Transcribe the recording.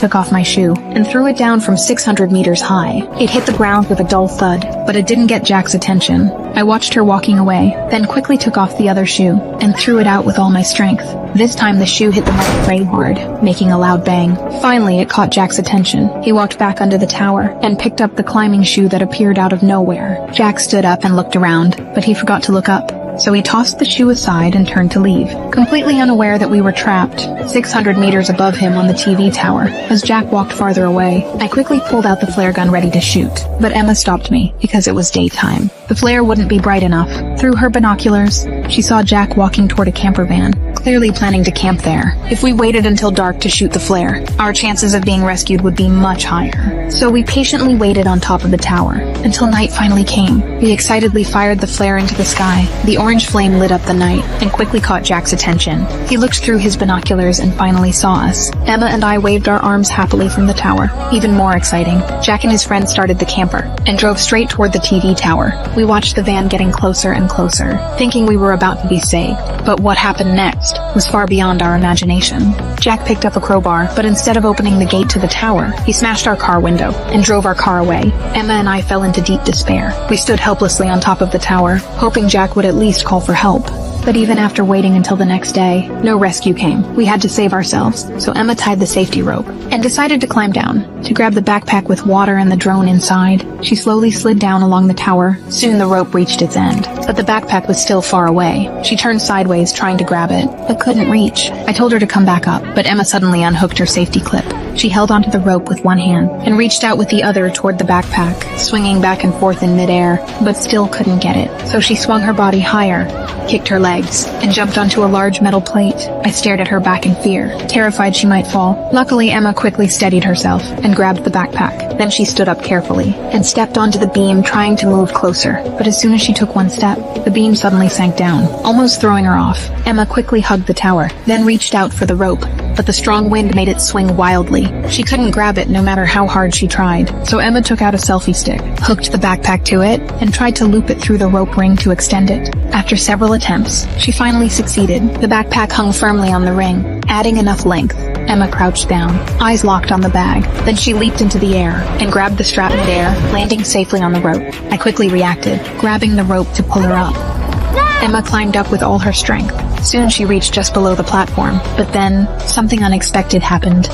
took off my shoe and threw it down from 600 meters high. It hit the ground with a dull thud, but it didn't get Jack's attention. I watched her walking away, then quickly took off the other shoe and threw it out with all my strength. This time the shoe hit the metal frame hard, making a loud bang. Finally, it caught Jack's attention. He walked back under the tower and picked up the climbing shoe that appeared out of nowhere. Jack stood up and looked around, but he forgot to look up. So he tossed the shoe aside and turned to leave, completely unaware that we were trapped 600 meters above him on the TV tower. As Jack walked farther away, I quickly pulled out the flare gun ready to shoot, but Emma stopped me because it was daytime. The flare wouldn't be bright enough. Through her binoculars, she saw Jack walking toward a camper van, clearly planning to camp there. If we waited until dark to shoot the flare, our chances of being rescued would be much higher. So we patiently waited on top of the tower until night finally came. We excitedly fired the flare into the sky. The orange flame lit up the night and quickly caught Jack's attention. He looked through his binoculars and finally saw us. Emma and I waved our arms happily from the tower. Even more exciting, Jack and his friend started the camper and drove straight toward the TV tower. We watched the van getting closer and closer, thinking we were about to be saved. But what happened next was far beyond our imagination. Jack picked up a crowbar, but instead of opening the gate to the tower, he smashed our car window and drove our car away. Emma and I fell into deep despair. We stood helplessly on top of the tower, hoping Jack would at least call for help. But even after waiting until the next day, no rescue came. We had to save ourselves, so Emma tied the safety rope and decided to climb down to grab the backpack with water and the drone inside. She slowly slid down along the tower. Soon the rope reached its end, but the backpack was still far away. She turned sideways trying to grab it, but couldn't reach. I told her to come back up, but Emma suddenly unhooked her safety clip. She held onto the rope with one hand and reached out with the other toward the backpack, swinging back and forth in midair, but still couldn't get it. So she swung her body higher, kicked her legs, and jumped onto a large metal plate. I stared at her back in fear, terrified she might fall. Luckily, Emma quickly steadied herself and grabbed the backpack. Then she stood up carefully and stepped onto the beam, trying to move closer. But as soon as she took one step, the beam suddenly sank down, almost throwing her off. Emma quickly hugged the tower, then reached out for the rope, but the strong wind made it swing wildly. She couldn't grab it no matter how hard she tried. So Emma took out a selfie stick, hooked the backpack to it, and tried to loop it through the rope ring to extend it. After several attempts, she finally succeeded. The backpack hung firmly on the ring, adding enough length. Emma crouched down, eyes locked on the bag. Then she leaped into the air and grabbed the strap midair, landing safely on the rope. I quickly reacted, grabbing the rope to pull her up. Emma climbed up with all her strength. Soon she reached just below the platform, but then something unexpected happened.